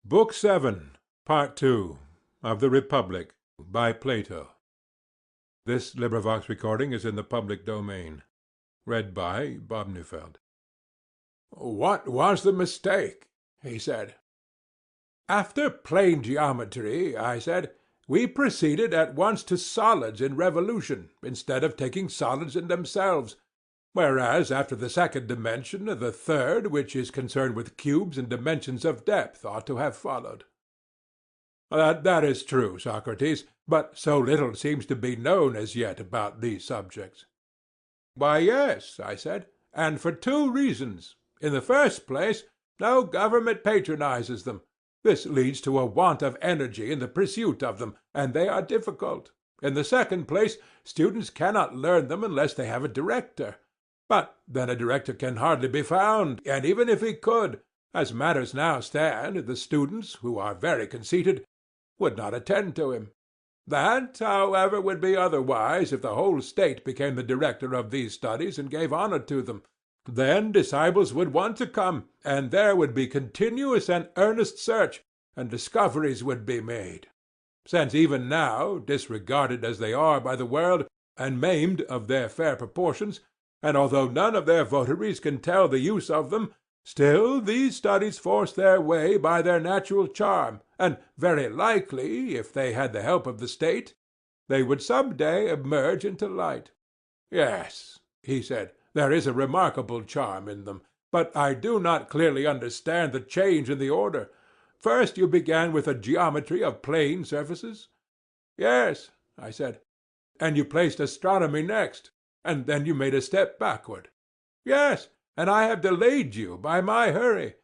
Book 7, Part 2, of the Republic, by Plato. This recording is in the public domain. Read by Bob Neufeld. "What was the mistake?" he said. "After plane geometry," I said, "we proceeded at once to solids in revolution, instead of taking solids in themselves; whereas after the second dimension, the third, which is concerned with cubes and dimensions of depth, ought to have followed." "That is true, Socrates, but so little seems to be known as yet about these subjects." "Why, yes," I said, "and for two reasons. In the first place, no government patronizes them. This leads to a want of energy in the pursuit of them, and they are difficult. In the second place, students cannot learn them unless they have a director. But then a director can hardly be found, and even if he could, as matters now stand, the students, who are very conceited, would not attend to him. That, however, would be otherwise if the whole state became the director of these studies and gave honor to them. Then disciples would want to come, and there would be continuous and earnest search, and discoveries would be made. Since even now, disregarded as they are by the world, and maimed of their fair proportions, and although none of their votaries can tell the use of them, still these studies force their way by their natural charm, and very likely, if they had the help of the state, they would some day emerge into light. Yes," he said, "there is a remarkable charm in them, but I do not clearly understand the change in the order. First you began with a geometry of plane surfaces?" "Yes," I said. "And you placed astronomy next, and then you made a step backward." "Yes, and I have delayed you by my hurry.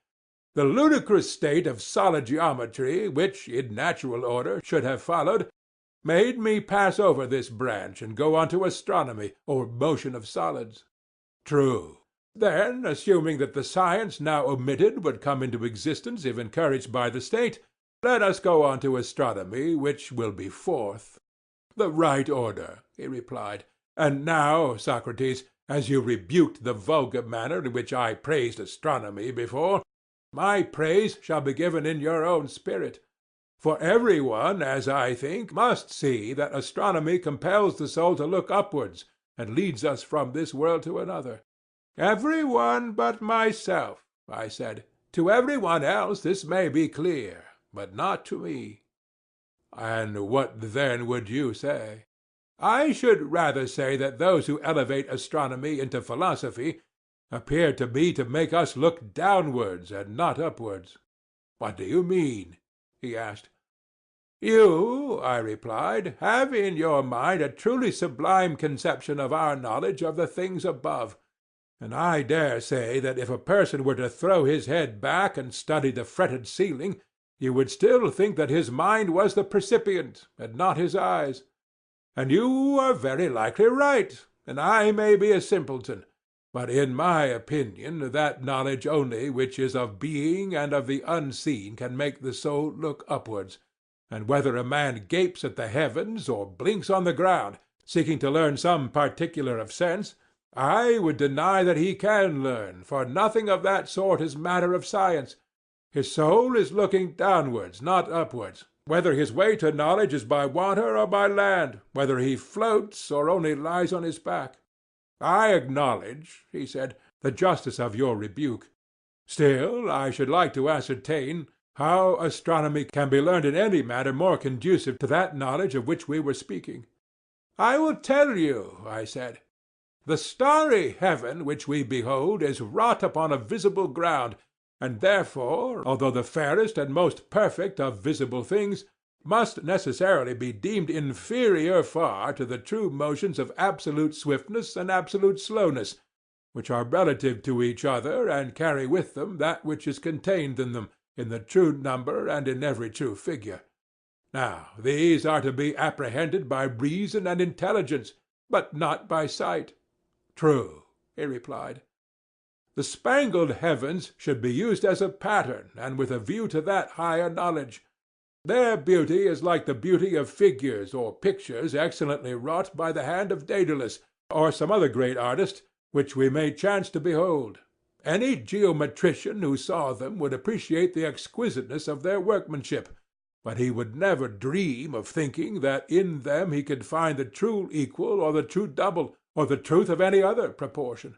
The ludicrous state of solid geometry, which, in natural order, should have followed, made me pass over this branch and go on to astronomy, or motion of solids." "True. Then, assuming that the science now omitted would come into existence if encouraged by the state, let us go on to astronomy, which will be fourth." "The right order," he replied. "And now, Socrates, as you rebuked the vulgar manner in which I praised astronomy before, my praise shall be given in your own spirit. For every one, as I think, must see that astronomy compels the soul to look upwards, and leads us from this world to another." "Every one but myself," I said. "To every one else this may be clear, but not to me." "And what then would you say?" "I should rather say that those who elevate astronomy into philosophy appear to me to make us look downwards and not upwards." "What do you mean?" he asked. "You," I replied, "have in your mind a truly sublime conception of our knowledge of the things above, and I dare say that if a person were to throw his head back and study the fretted ceiling, you would still think that his mind was the percipient, and not his eyes. And you are very likely right, and I may be a simpleton, but in my opinion that knowledge only which is of being and of the unseen can make the soul look upwards, and whether a man gapes at the heavens or blinks on the ground, seeking to learn some particular of sense, I would deny that he can learn, for nothing of that sort is matter of science. His soul is looking downwards, not upwards, whether his way to knowledge is by water or by land, whether he floats or only lies on his back. I acknowledge," he said, "the justice of your rebuke. Still, I should like to ascertain how astronomy can be learned in any manner more conducive to that knowledge of which we were speaking." "I will tell you," I said. "The starry heaven which we behold is wrought upon a visible ground, and therefore, although the fairest and most perfect of visible things, must necessarily be deemed inferior far to the true motions of absolute swiftness and absolute slowness, which are relative to each other and carry with them that which is contained in them, in the true number and in every true figure. Now these are to be apprehended by reason and intelligence, but not by sight." "True," he replied. "The spangled heavens should be used as a pattern and with a view to that higher knowledge. Their beauty is like the beauty of figures or pictures excellently wrought by the hand of Daedalus, or some other great artist, which we may chance to behold. Any geometrician who saw them would appreciate the exquisiteness of their workmanship, but he would never dream of thinking that in them he could find the true equal or the true double, or the truth of any other proportion.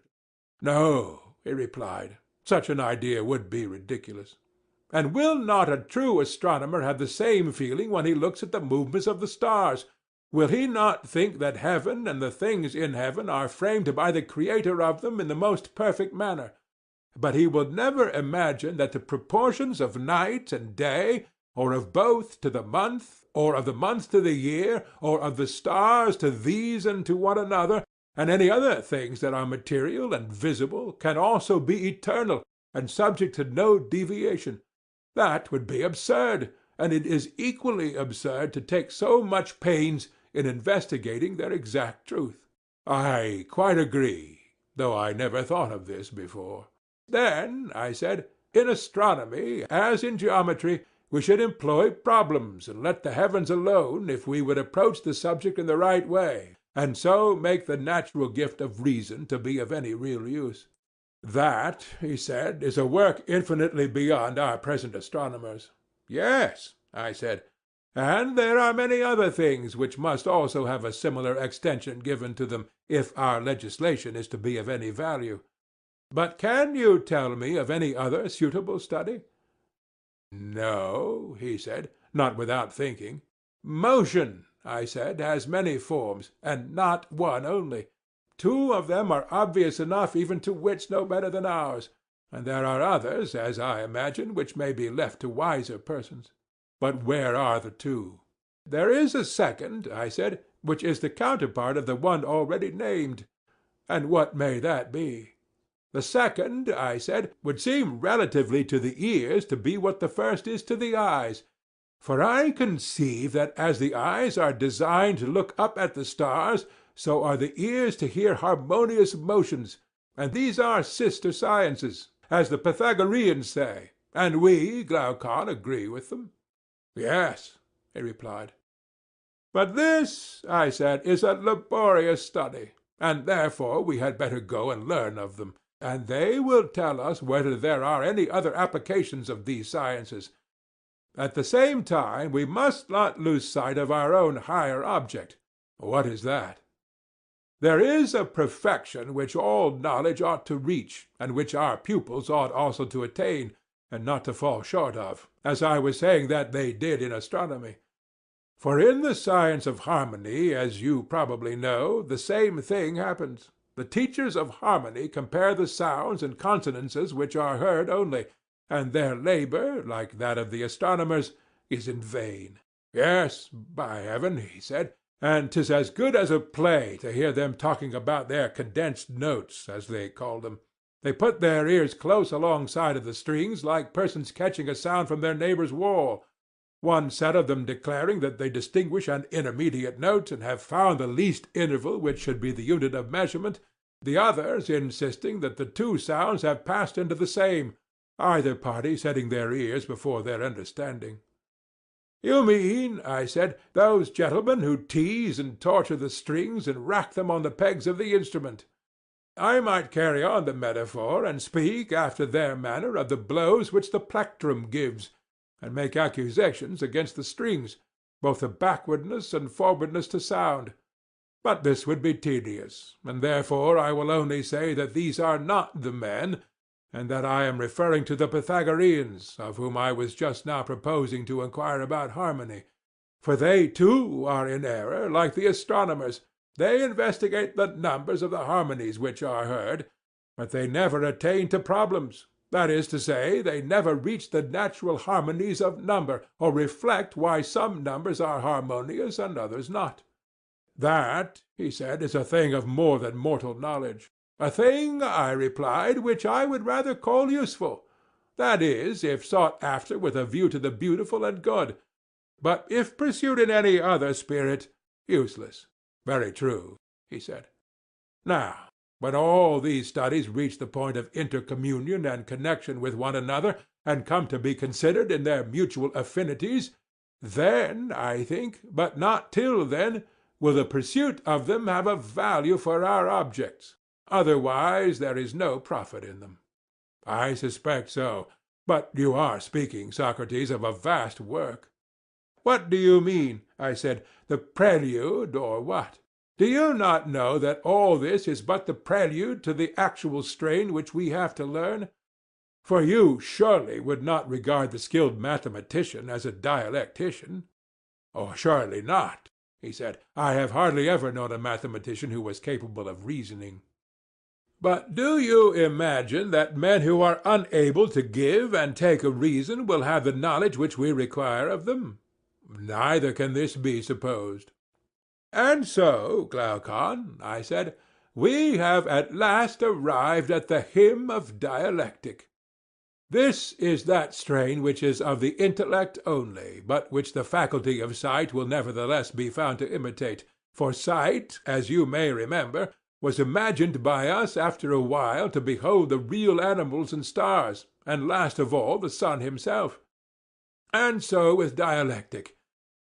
No, he replied, such an idea would be ridiculous. And will not a true astronomer have the same feeling when he looks at the movements of the stars? Will he not think that heaven and the things in heaven are framed by the Creator of them in the most perfect manner? But he will never imagine that the proportions of night and day, or of both to the month, or of the month to the year, or of the stars to these and to one another, and any other things that are material and visible, can also be eternal and subject to no deviation. That would be absurd, and it is equally absurd to take so much pains in investigating their exact truth. I quite agree, though I never thought of this before. Then, I said, in astronomy, as in geometry, we should employ problems and let the heavens alone if we would approach the subject in the right way, and so make the natural gift of reason to be of any real use. That, he said, is a work infinitely beyond our present astronomers. Yes, I said, and there are many other things which must also have a similar extension given to them, if our legislation is to be of any value. But can you tell me of any other suitable study? No, he said, not without thinking. Motion, I said, has many forms, and not one only. Two of them are obvious enough even to wits no better than ours, and there are others, as I imagine, which may be left to wiser persons. But where are the two? There is a second, I said, which is the counterpart of the one already named. And what may that be? The second, I said, would seem relatively to the ears to be what the first is to the eyes. For I conceive that as the eyes are designed to look up at the stars, so are the ears to hear harmonious motions, and these are sister sciences, as the Pythagoreans say, and we, Glaucon, agree with them. Yes, he replied. But this, I said, is a laborious study, and therefore we had better go and learn of them, and they will tell us whether there are any other applications of these sciences. At the same time we must not lose sight of our own higher object. What is that? There is a perfection which all knowledge ought to reach, and which our pupils ought also to attain, and not to fall short of, as I was saying that they did in astronomy. For in the science of harmony, as you probably know, the same thing happens. The teachers of harmony compare the sounds and consonances which are heard only, and their labor, like that of the astronomers, is in vain. Yes, by heaven, he said, and 'tis as good as a play to hear them talking about their condensed notes, as they call them. They put their ears close alongside of the strings, like persons catching a sound from their neighbor's wall, one set of them declaring that they distinguish an intermediate note, and have found the least interval which should be the unit of measurement, the others insisting that the two sounds have passed into the same, either party setting their ears before their understanding. You mean, I said, those gentlemen who tease and torture the strings and rack them on the pegs of the instrument. I might carry on the metaphor and speak after their manner of the blows which the plectrum gives, and make accusations against the strings, both of backwardness and forwardness to sound. But this would be tedious, and therefore I will only say that these are not the men, and that I am referring to the Pythagoreans, of whom I was just now proposing to inquire about harmony. For they too are in error, like the astronomers. They investigate the numbers of the harmonies which are heard, but they never attain to problems. That is to say, they never reach the natural harmonies of number, or reflect why some numbers are harmonious and others not. That, he said, is a thing of more than mortal knowledge. A thing, I replied, which I would rather call useful. That is, if sought after with a view to the beautiful and good, but if pursued in any other spirit, useless. Very true, he said. Now, when all these studies reach the point of intercommunion and connection with one another, and come to be considered in their mutual affinities, then, I think, but not till then, will the pursuit of them have a value for our objects. Otherwise there is no profit in them. I suspect so. But you are speaking, Socrates, of a vast work. What do you mean? I said. The prelude, or what? Do you not know that all this is but the prelude to the actual strain which we have to learn? For you surely would not regard the skilled mathematician as a dialectician. Oh, surely not, he said. I have hardly ever known a mathematician who was capable of reasoning. But do you imagine that men who are unable to give and take a reason will have the knowledge which we require of them? Neither can this be supposed. And so, Glaucon, I said, we have at last arrived at the hymn of dialectic. This is that strain which is of the intellect only, but which the faculty of sight will nevertheless be found to imitate. For sight, as you may remember, was imagined by us after a while to behold the real animals and stars, and last of all the sun himself. And so with dialectic.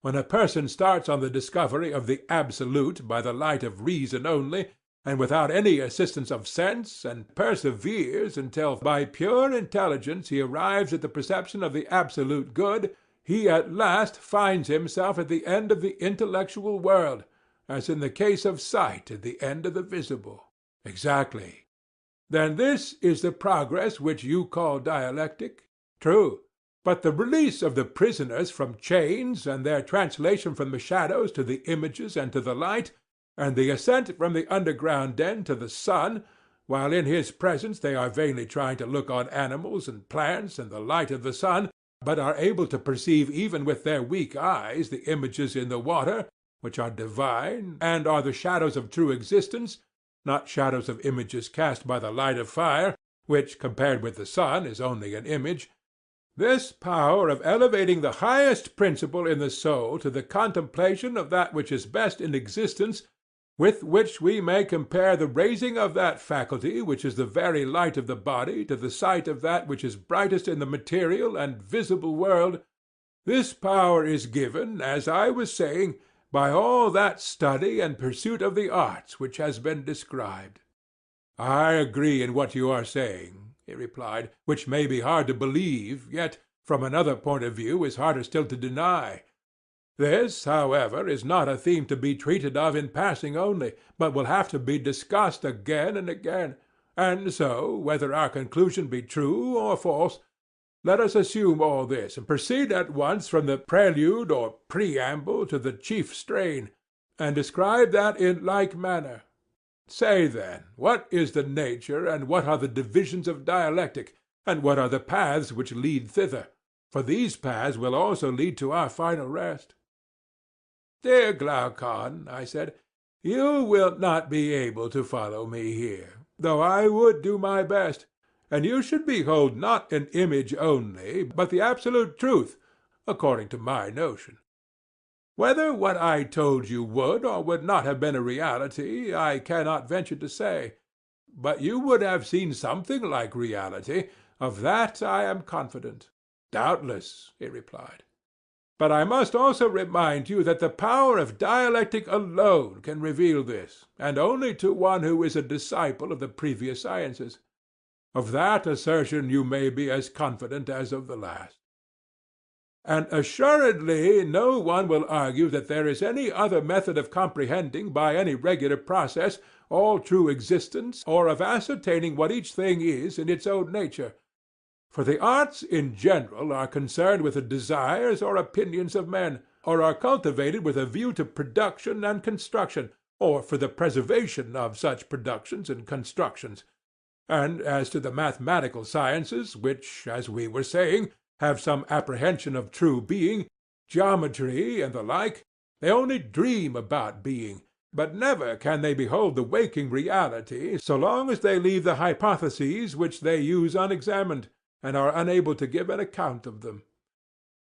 When a person starts on the discovery of the absolute by the light of reason only, and without any assistance of sense, and perseveres until by pure intelligence he arrives at the perception of the absolute good, he at last finds himself at the end of the intellectual world, as in the case of sight at the end of the visible. Exactly. Then this is the progress which you call dialectic? True. But the release of the prisoners from chains, and their translation from the shadows to the images and to the light, and the ascent from the underground den to the sun, while in his presence they are vainly trying to look on animals and plants and the light of the sun, but are able to perceive even with their weak eyes the images in the water, which are divine, and are the shadows of true existence, not shadows of images cast by the light of fire, which, compared with the sun, is only an image. This power of elevating the highest principle in the soul to the contemplation of that which is best in existence, with which we may compare the raising of that faculty which is the very light of the body to the sight of that which is brightest in the material and visible world, this power is given, as I was saying, by all that study and pursuit of the arts which has been described. I agree in what you are saying, he replied, which may be hard to believe, yet from another point of view is harder still to deny. This, however, is not a theme to be treated of in passing only, but will have to be discussed again and again. And so, whether our conclusion be true or false, let us assume all this, and proceed at once from the prelude or preamble to the chief strain, and describe that in like manner. Say, then, what is the nature and what are the divisions of dialectic, and what are the paths which lead thither? For these paths will also lead to our final rest. Dear Glaucon, I said, you will not be able to follow me here, though I would do my best, and you should behold not an image only, but the absolute truth, according to my notion. Whether what I told you would or would not have been a reality, I cannot venture to say. But you would have seen something like reality, of that I am confident. Doubtless, he replied. But I must also remind you that the power of dialectic alone can reveal this, and only to one who is a disciple of the previous sciences. Of that assertion you may be as confident as of the last. And assuredly no one will argue that there is any other method of comprehending by any regular process all true existence, or of ascertaining what each thing is in its own nature. For the arts in general are concerned with the desires or opinions of men, or are cultivated with a view to production and construction, or for the preservation of such productions and constructions. And as to the mathematical sciences, which, as we were saying, have some apprehension of true being, geometry and the like, they only dream about being, but never can they behold the waking reality so long as they leave the hypotheses which they use unexamined, and are unable to give an account of them.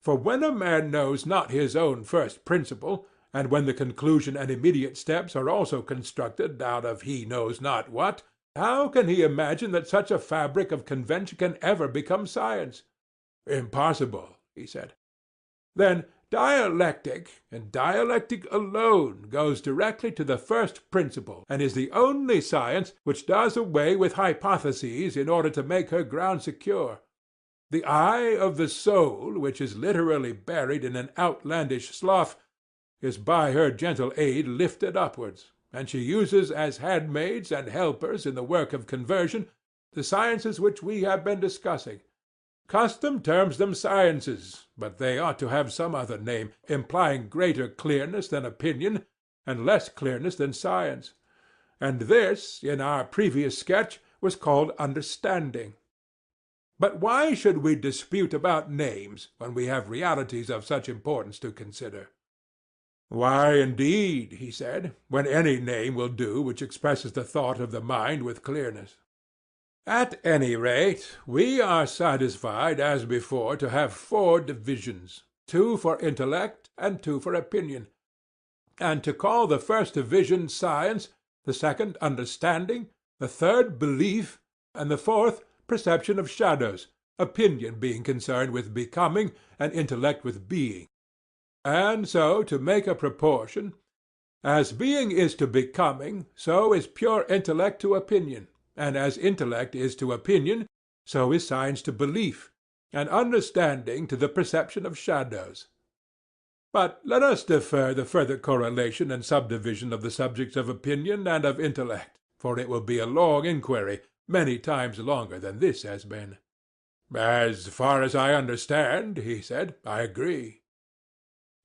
For when a man knows not his own first principle, and when the conclusion and immediate steps are also constructed out of he knows not what, how can he imagine that such a fabric of convention can ever become science? Impossible, he said. Then Dialectic, and dialectic alone, goes directly to the first principle, and is the only science which does away with hypotheses in order to make her ground secure. The eye of the soul, which is literally buried in an outlandish slough, is by her gentle aid lifted upwards, and she uses as handmaids and helpers in the work of conversion the sciences which we have been discussing. Custom terms them sciences, but they ought to have some other name, implying greater clearness than opinion, and less clearness than science. And this, in our previous sketch, was called understanding. But why should we dispute about names, when we have realities of such importance to consider? Why, indeed, he said, when any name will do which expresses the thought of the mind with clearness. At any rate, we are satisfied, as before, to have 4 divisions, 2 for intellect and 2 for opinion, and to call the first division science, the second understanding, the third belief, and the fourth perception of shadows, opinion being concerned with becoming, and intellect with being. And so, to make a proportion, as being is to becoming, so is pure intellect to opinion. And as intellect is to opinion, so is science to belief, and understanding to the perception of shadows. But let us defer the further correlation and subdivision of the subjects of opinion and of intellect, for it will be a long inquiry, many times longer than this has been. As far as I understand, he said, I agree.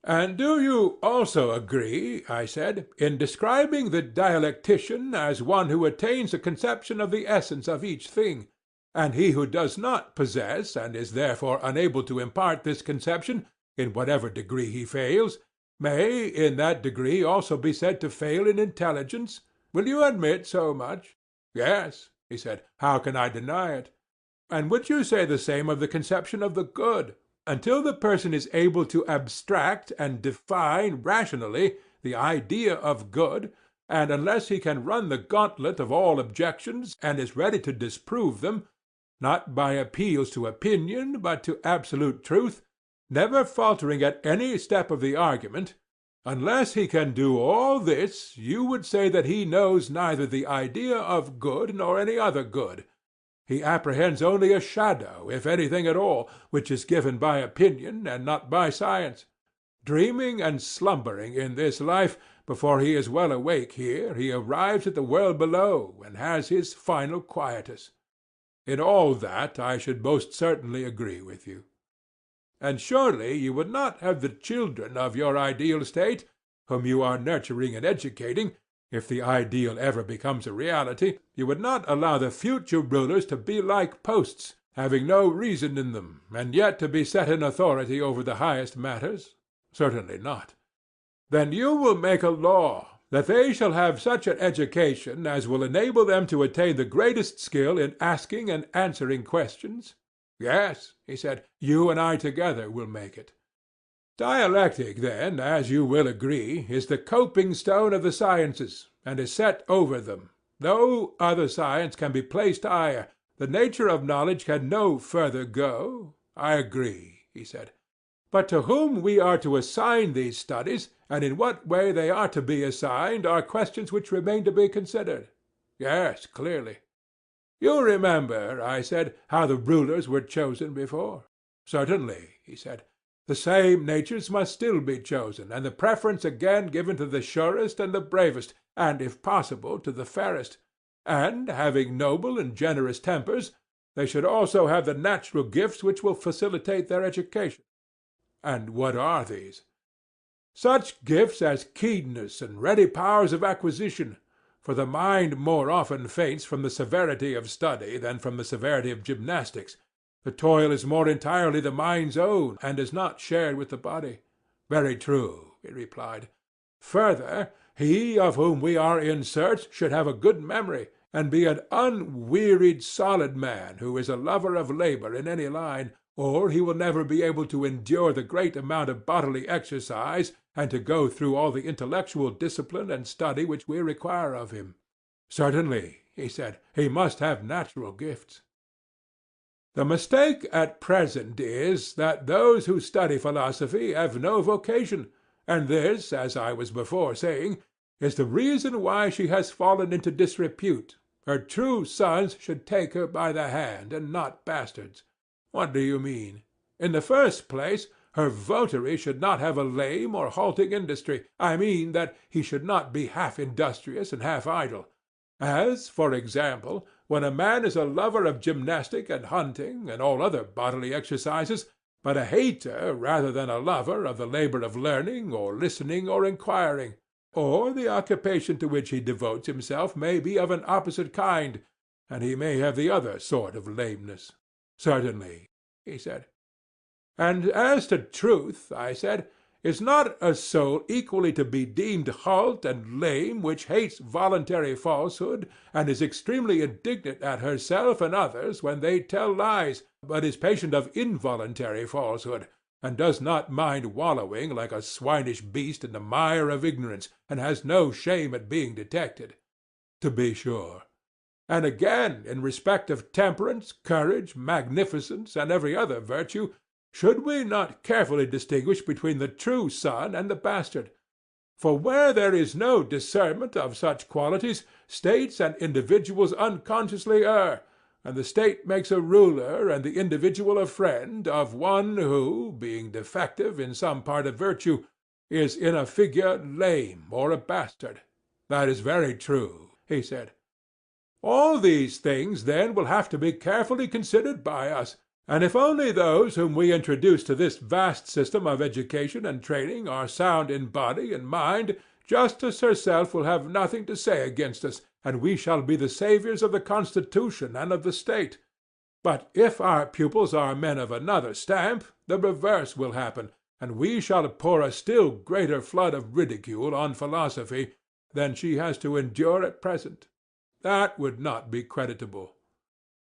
And do you also agree, I said, in describing the dialectician as one who attains a conception of the essence of each thing, and he who does not possess, and is therefore unable to impart this conception, in whatever degree he fails, may in that degree also be said to fail in intelligence? Will you admit so much? Yes, he said. How can I deny it? And would you say the same of the conception of the good? Until the person is able to abstract and define rationally the idea of good, and unless he can run the gauntlet of all objections and is ready to disprove them, not by appeals to opinion but to absolute truth, never faltering at any step of the argument, unless he can do all this, you would say that he knows neither the idea of good nor any other good. He apprehends only a shadow, if anything at all, which is given by opinion and not by science. Dreaming and slumbering in this life, before he is well awake here, he arrives at the world below, and has his final quietus. In all that I should most certainly agree with you. And surely you would not have the children of your ideal state, whom you are nurturing and educating, if the ideal ever becomes a reality, you would not allow the future rulers to be like posts, having no reason in them, and yet to be set in authority over the highest matters? Certainly not. Then you will make a law that they shall have such an education as will enable them to attain the greatest skill in asking and answering questions? Yes, he said, you and I together will make it. Dialectic, then, as you will agree, is the coping stone of the sciences, and is set over them. No other science can be placed higher. The nature of knowledge can no further go. I agree, he said. But to whom we are to assign these studies, and in what way they are to be assigned, are questions which remain to be considered. Yes, clearly. You remember, I said, how the rulers were chosen before? Certainly, he said. The same natures must still be chosen, and the preference again given to the surest and the bravest, and, if possible, to the fairest. And, having noble and generous tempers, they should also have the natural gifts which will facilitate their education. And what are these? Such gifts as keenness and ready powers of acquisition, for the mind more often faints from the severity of study than from the severity of gymnastics. The toil is more entirely the mind's own, and is not shared with the body. Very true, he replied. Further, he of whom we are in search should have a good memory, and be an unwearied solid man who is a lover of labor in any line, or he will never be able to endure the great amount of bodily exercise and to go through all the intellectual discipline and study which we require of him. Certainly, he said, he must have natural gifts. The mistake at present is, that those who study philosophy have no vocation, and this, as I was before saying, is the reason why she has fallen into disrepute. Her true sons should take her by the hand, and not bastards. What do you mean? In the first place, her votary should not have a lame or halting industry. I mean that he should not be half industrious and half idle. As, for example, when a man is a lover of gymnastic and hunting and all other bodily exercises, but a hater rather than a lover of the labor of learning or listening or inquiring, or the occupation to which he devotes himself may be of an opposite kind, and he may have the other sort of lameness. Certainly, he said. And as to truth, I said, is not a soul equally to be deemed halt and lame which hates voluntary falsehood, and is extremely indignant at herself and others when they tell lies, but is patient of involuntary falsehood, and does not mind wallowing like a swinish beast in the mire of ignorance, and has no shame at being detected? To be sure. And again, in respect of temperance, courage, magnificence, and every other virtue, should we not carefully distinguish between the true son and the bastard? For where there is no discernment of such qualities, states and individuals unconsciously err, and the state makes a ruler and the individual a friend of one who, being defective in some part of virtue, is in a figure lame or a bastard. That is very true, he said. All these things, then, will have to be carefully considered by us, and if only those whom we introduce to this vast system of education and training are sound in body and mind, justice herself will have nothing to say against us, and we shall be the saviors of the constitution and of the state. But if our pupils are men of another stamp, the reverse will happen, and we shall pour a still greater flood of ridicule on philosophy than she has to endure at present. That would not be creditable.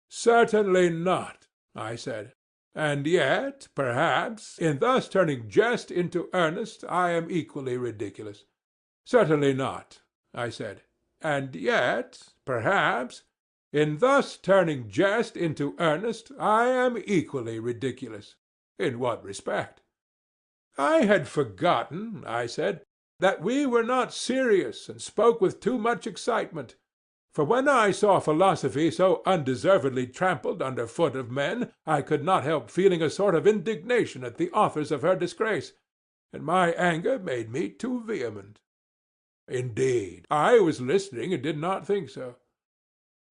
Certainly not, I said. And yet, perhaps, in thus turning jest into earnest, I am equally ridiculous. Certainly not, I said. And yet, perhaps, in thus turning jest into earnest, I am equally ridiculous. In what respect? I had forgotten, I said, that we were not serious and spoke with too much excitement. For when I saw philosophy so undeservedly trampled under foot of men, I could not help feeling a sort of indignation at the authors of her disgrace, and my anger made me too vehement. Indeed, I was listening and did not think so.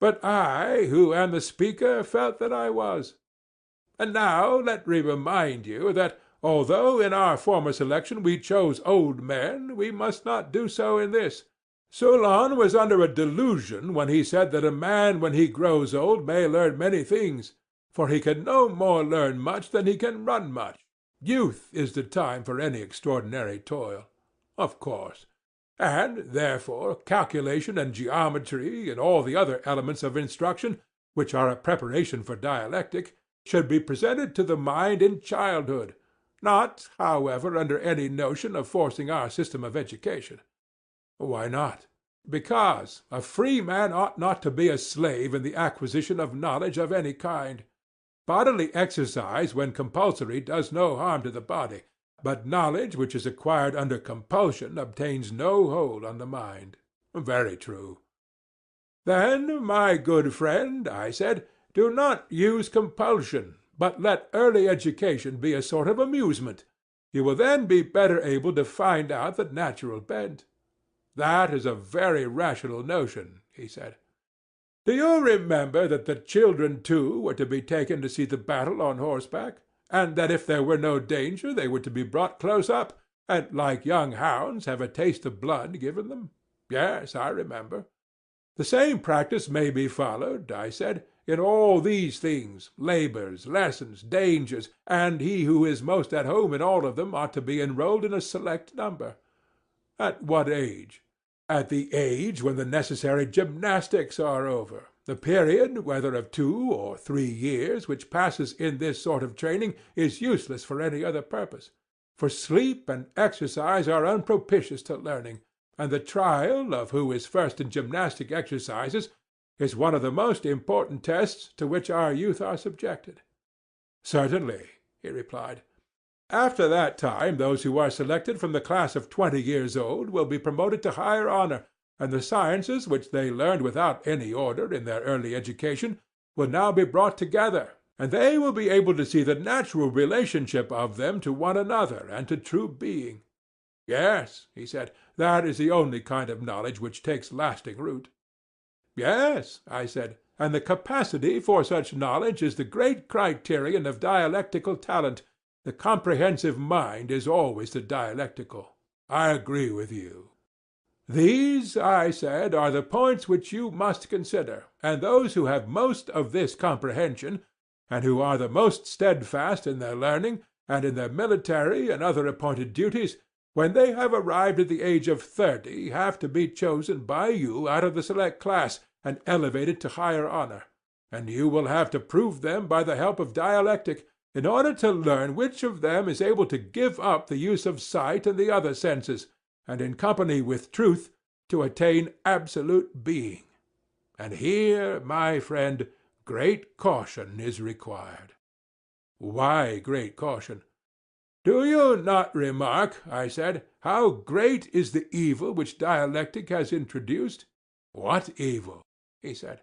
But I, who am the speaker, felt that I was. And now let me remind you that, although in our former selection we chose old men, we must not do so in this. Solon was under a delusion when he said that a man when he grows old may learn many things, for he can no more learn much than he can run much. Youth is the time for any extraordinary toil. Of course. And, therefore, calculation and geometry and all the other elements of instruction, which are a preparation for dialectic, should be presented to the mind in childhood, not, however, under any notion of forcing our system of education. Why not? Because a free man ought not to be a slave in the acquisition of knowledge of any kind. Bodily exercise when compulsory does no harm to the body, but knowledge which is acquired under compulsion obtains no hold on the mind. Very true. Then, my good friend, I said, do not use compulsion, but let early education be a sort of amusement. You will then be better able to find out the natural bent. That is a very rational notion, he said. Do you remember that the children, too, were to be taken to see the battle on horseback, and that if there were no danger they were to be brought close up, and, like young hounds, have a taste of blood given them? Yes, I remember. The same practice may be followed, I said, in all these things, labors, lessons, dangers, and he who is most at home in all of them ought to be enrolled in a select number. At what age? At the age when the necessary gymnastics are over. The period, whether of 2 or 3 years, which passes in this sort of training, is useless for any other purpose. For sleep and exercise are unpropitious to learning, and the trial of who is first in gymnastic exercises is one of the most important tests to which our youth are subjected. Certainly, he replied. After that time those who are selected from the class of 20 years old will be promoted to higher honor, and the sciences which they learned without any order in their early education will now be brought together, and they will be able to see the natural relationship of them to one another and to true being. Yes, he said, that is the only kind of knowledge which takes lasting root. Yes, I said, and the capacity for such knowledge is the great criterion of dialectical talent. The comprehensive mind is always the dialectical. I agree with you. These, I said, are the points which you must consider, and those who have most of this comprehension, and who are the most steadfast in their learning, and in their military and other appointed duties, when they have arrived at the age of 30, have to be chosen by you out of the select class, and elevated to higher honor, and you will have to prove them by the help of dialectic, in order to learn which of them is able to give up the use of sight and the other senses, and in company with truth to attain absolute being. And here, my friend, great caution is required. Why great caution? Do you not remark, I said, how great is the evil which dialectic has introduced? What evil? He said.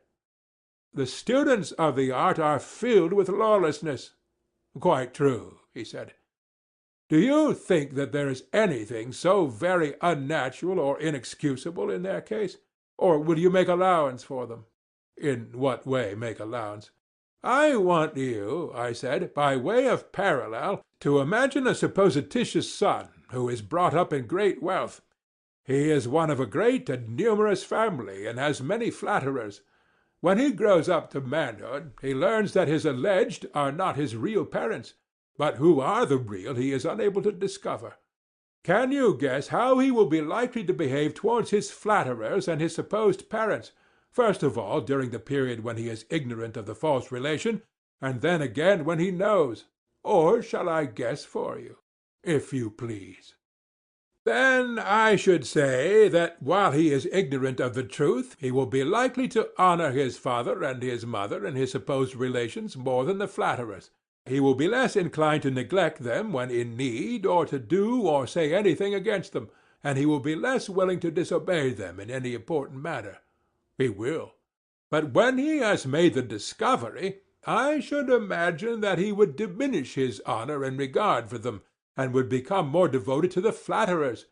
The students of the art are filled with lawlessness. Quite true, he said. Do you think that there is anything so very unnatural or inexcusable in their case? Or will you make allowance for them? In what way make allowance? I want you, I said, by way of parallel, to imagine a supposititious son who is brought up in great wealth. He is one of a great and numerous family, and has many flatterers. When he grows up to manhood, he learns that his alleged are not his real parents, but who are the real he is unable to discover. Can you guess how he will be likely to behave towards his flatterers and his supposed parents, first of all during the period when he is ignorant of the false relation, and then again when he knows? Or shall I guess for you? If you please. Then I should say that while he is ignorant of the truth, he will be likely to honor his father and his mother and his supposed relations more than the flatterers. He will be less inclined to neglect them when in need, or to do or say anything against them, and he will be less willing to disobey them in any important matter. He will. But when he has made the discovery, I should imagine that he would diminish his honor and regard for them, and would become more devoted to the flatterers.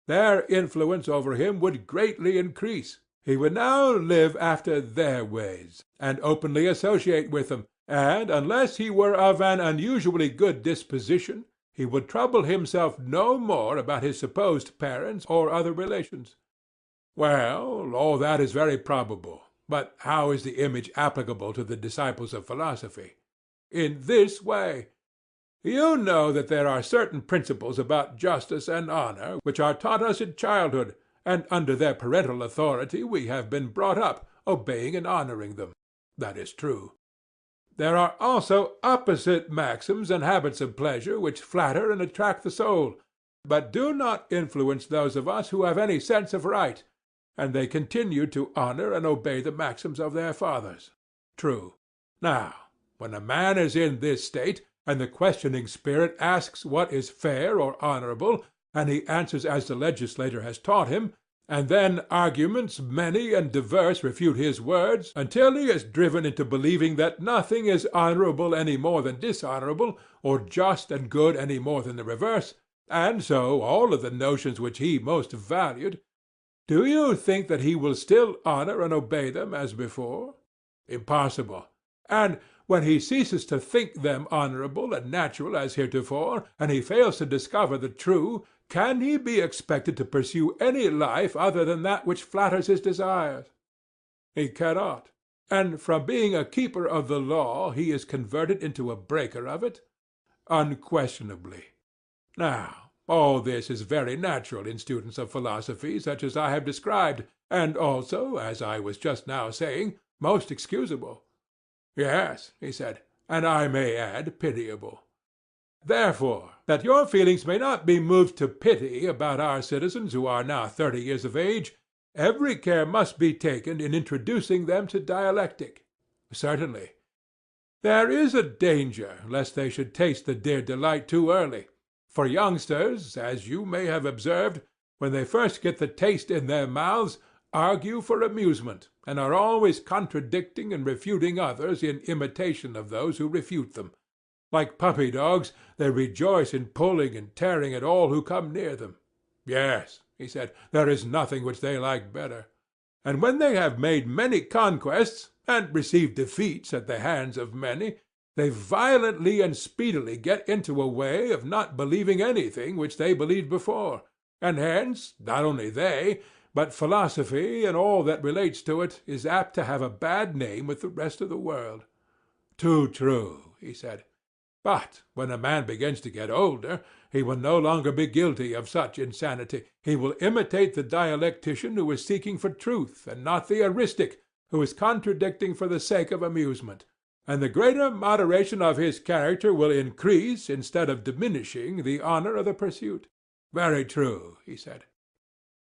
Their influence over him would greatly increase. He would now live after their ways, and openly associate with them, and, unless he were of an unusually good disposition, he would trouble himself no more about his supposed parents or other relations. Well, all that is very probable, but how is the image applicable to the disciples of philosophy? In this way. You know that there are certain principles about justice and honor which are taught us in childhood, and under their parental authority we have been brought up, obeying and honoring them. That is true. There are also opposite maxims and habits of pleasure which flatter and attract the soul, but do not influence those of us who have any sense of right, and they continue to honor and obey the maxims of their fathers. True. Now, when a man is in this state, and the questioning spirit asks what is fair or honorable, and he answers as the legislator has taught him, and then arguments many and diverse refute his words, until he is driven into believing that nothing is honorable any more than dishonorable, or just and good any more than the reverse, and so all of the notions which he most valued, do you think that he will still honor and obey them as before? Impossible. And when he ceases to think them honorable and natural as heretofore, and he fails to discover the true, can he be expected to pursue any life other than that which flatters his desires? He cannot. And from being a keeper of the law he is converted into a breaker of it? Unquestionably. Now, all this is very natural in students of philosophy such as I have described, and also, as I was just now saying, most excusable. Yes, he said, and I may add pitiable. Therefore, that your feelings may not be moved to pity about our citizens who are now 30 years of age, every care must be taken in introducing them to dialectic. Certainly. There is a danger lest they should taste the dear delight too early. For youngsters, as you may have observed, when they first get the taste in their mouths, argue for amusement, and are always contradicting and refuting others in imitation of those who refute them. Like puppy dogs, they rejoice in pulling and tearing at all who come near them. Yes, he said, there is nothing which they like better. And when they have made many conquests, and received defeats at the hands of many, they violently and speedily get into a way of not believing anything which they believed before, and hence, not only they, but philosophy and all that relates to it is apt to have a bad name with the rest of the world. Too true, he said. But when a man begins to get older, he will no longer be guilty of such insanity. He will imitate the dialectician who is seeking for truth, and not the eristic, who is contradicting for the sake of amusement. And the greater moderation of his character will increase, instead of diminishing, the honor of the pursuit. Very true, he said.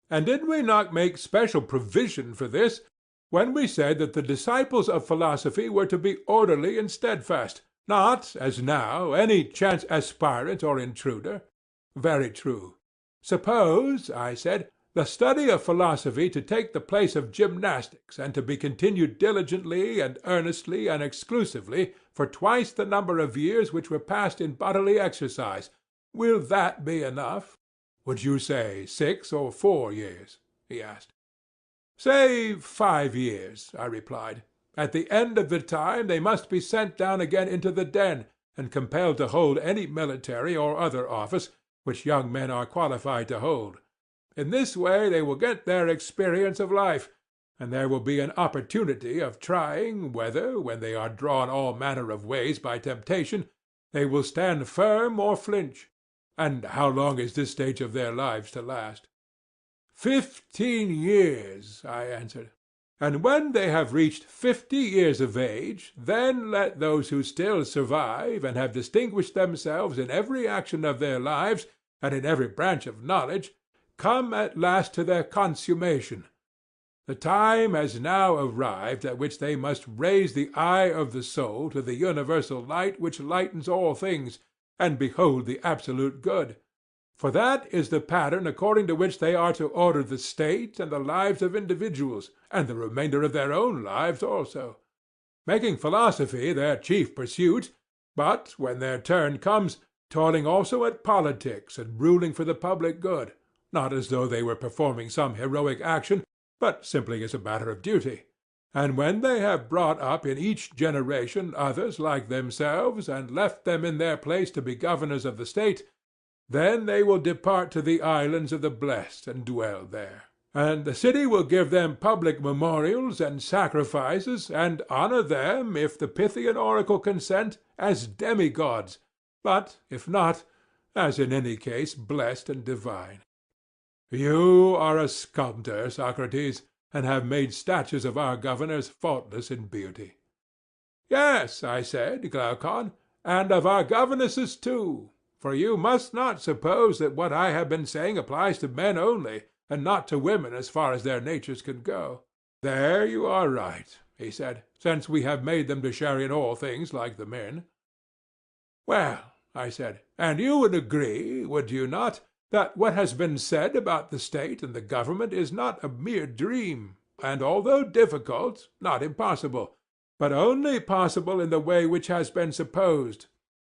And did we not make special provision for this, when we said that the disciples of philosophy were to be orderly and steadfast, not, as now, any chance aspirant or intruder? Very true. Suppose, I said, the study of philosophy to take the place of gymnastics, and to be continued diligently and earnestly and exclusively for twice the number of years which were passed in bodily exercise. Will that be enough? Would you say 6 or 4 years? He asked. Say 5 years, I replied. At the end of the time they must be sent down again into the den, and compelled to hold any military or other office which young men are qualified to hold. In this way they will get their experience of life, and there will be an opportunity of trying whether, when they are drawn all manner of ways by temptation, they will stand firm or flinch. And how long is this stage of their lives to last? 15 years, I answered. And when they have reached 50 years of age, then let those who still survive, and have distinguished themselves in every action of their lives, and in every branch of knowledge, come at last to their consummation. The time has now arrived at which they must raise the eye of the soul to the universal light which lightens all things, and behold the absolute good. For that is the pattern according to which they are to order the state and the lives of individuals, and the remainder of their own lives also. Making philosophy their chief pursuit, but, when their turn comes, toiling also at politics and ruling for the public good, not as though they were performing some heroic action, but simply as a matter of duty. And when they have brought up in each generation others like themselves, and left them in their place to be governors of the state, then they will depart to the islands of the blessed and dwell there. And the city will give them public memorials and sacrifices, and honor them, if the Pythian oracle consent, as demigods, but, if not, as in any case blessed and divine. You are a sculptor, Socrates, and have made statues of our governors faultless in beauty. Yes, I said, Glaucon, and of our governesses too. For you must not suppose that what I have been saying applies to men only, and not to women as far as their natures can go. There you are right, he said, since we have made them to share in all things like the men. Well, I said, and you would agree, would you not, that what has been said about the state and the government is not a mere dream, and although difficult, not impossible, but only possible in the way which has been supposed.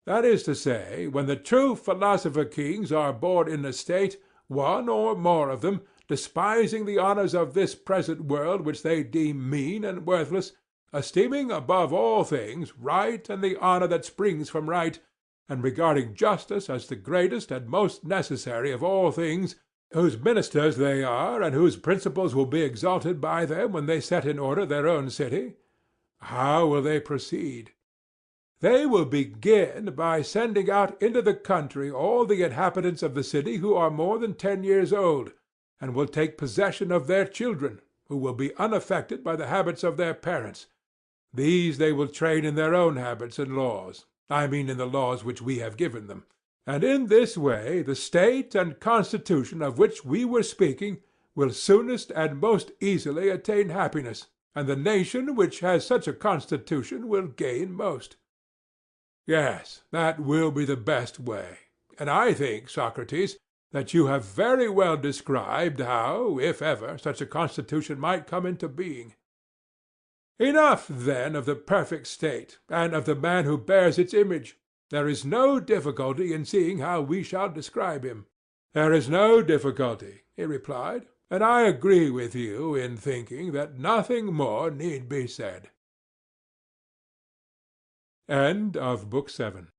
That is to say, when the true philosopher-kings are born in a state, one or more of them, despising the honors of this present world which they deem mean and worthless, esteeming above all things right and the honor that springs from right, and regarding justice as the greatest and most necessary of all things, whose ministers they are, and whose principles will be exalted by them when they set in order their own city. How will they proceed? They will begin by sending out into the country all the inhabitants of the city who are more than 10 years old, and will take possession of their children, who will be unaffected by the habits of their parents. These they will train in their own habits and laws. I mean in the laws which we have given them. And in this way the state and constitution of which we were speaking will soonest and most easily attain happiness, and the nation which has such a constitution will gain most. Yes, that will be the best way. And I think, Socrates, that you have very well described how, if ever, such a constitution might come into being. Enough, then, of the perfect state, and of the man who bears its image. There is no difficulty in seeing how we shall describe him. There is no difficulty, he replied, and I agree with you in thinking that nothing more need be said. End of Book 7.